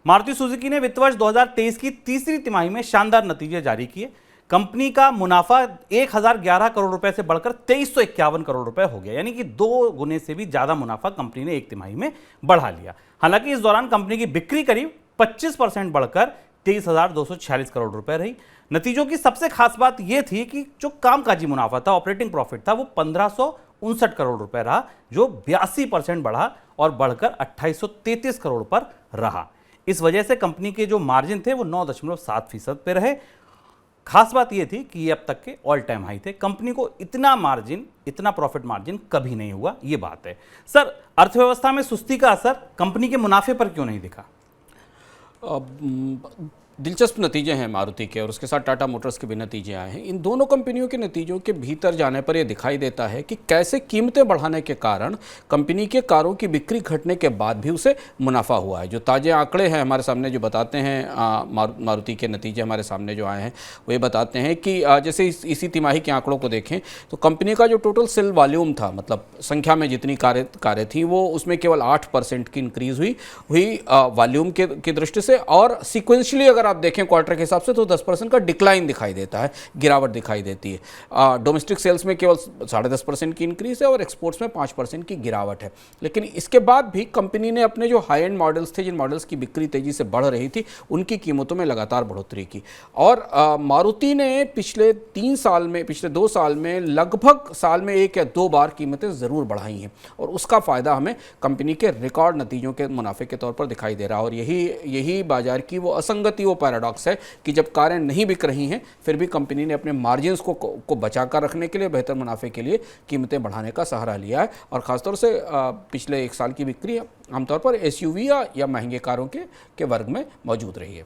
Maruti Suzuki ने वित्त वर्ष 2023 की तीसरी तिमाही में शानदार नतीजे जारी किए। कंपनी का मुनाफा 1011 करोड़ रुपए से बढ़कर 2351 करोड़ रुपए हो गया, यानी कि 2 गुने से भी ज्यादा मुनाफा कंपनी ने एक तिमाही में बढ़ा लिया। हालांकि इस दौरान कंपनी की बिक्री करीब 25% बढ़कर 23,246 करोड़ रुपए रही। नतीजों की सबसे खास बात यह थी कि जो कामकाजी मुनाफा था, ऑपरेटिंग प्रॉफिट था, वो 1559 करोड़ रुपए रहा, जो 82% बढ़ा और बढ़कर 2833 करोड़ पर रहा। इस वजह से कंपनी के जो मार्जिन थे वो 9.7% पे रहे। खास बात यह थी कि ये अब तक के ऑल टाइम हाई थे। कंपनी को इतना प्रॉफिट मार्जिन कभी नहीं हुआ, ये बात है। सर, अर्थव्यवस्था में सुस्ती का असर कंपनी के मुनाफे पर क्यों नहीं दिखा? दिलचस्प नतीजे हैं मारुति के और उसके साथ टाटा मोटर्स के भी नतीजे आए हैं। इन दोनों कंपनियों के नतीजों के भीतर जाने पर यह दिखाई देता है कि कैसे कीमतें बढ़ाने के कारण कंपनी के कारों की बिक्री घटने के बाद भी उसे मुनाफा हुआ है। जो ताज़े आंकड़े हैं हमारे सामने जो बताते हैं, मारुति के नतीजे हमारे सामने जो आए हैं वो ये बताते हैं कि जैसे इसी तिमाही के आंकड़ों को देखें तो कंपनी का जो टोटल सेल वॉल्यूम था, मतलब संख्या में जितनी कारें थी, वो उसमें केवल 8% की इंक्रीज हुई वॉल्यूम की दृष्टि से। और सिक्वेंशली अगर आप देखें क्वार्टर के हिसाब से तो 10% का डिक्लाइन दिखाई देता है, गिरावट दिखाई देती है। डोमेस्टिक सेल्स में केवल 10.5% की इंक्रीज है और एक्सपोर्ट्स में 5% की गिरावट है। लेकिन इसके बाद भी कंपनी ने अपने जो हाई एंड मॉडल्स थे, जिन मॉडल्स की बिक्री तेजी से बढ़ रही थी, उनकी कीमतों में लगातार बढ़ोतरी की। और मारुति ने पिछले 2 साल में लगभग साल में 1 या 2 बार कीमतें ज़रूर बढ़ाई हैं और उसका फ़ायदा हमें कंपनी के रिकॉर्ड नतीजों के मुनाफे के तौर पर दिखाई दे रहा है। और यही बाजार की वो असंगति, वो पैराडॉक्स है कि जब कारें नहीं बिक रही हैं फिर भी कंपनी ने अपने मार्जिन्स को बचाकर रखने के लिए, बेहतर मुनाफे के लिए कीमतें बढ़ाने का सहारा लिया है। और ख़ासतौर से पिछले 1 साल की बिक्री आमतौर पर एसयूवी या महंगे कारों के वर्ग में मौजूद रही है।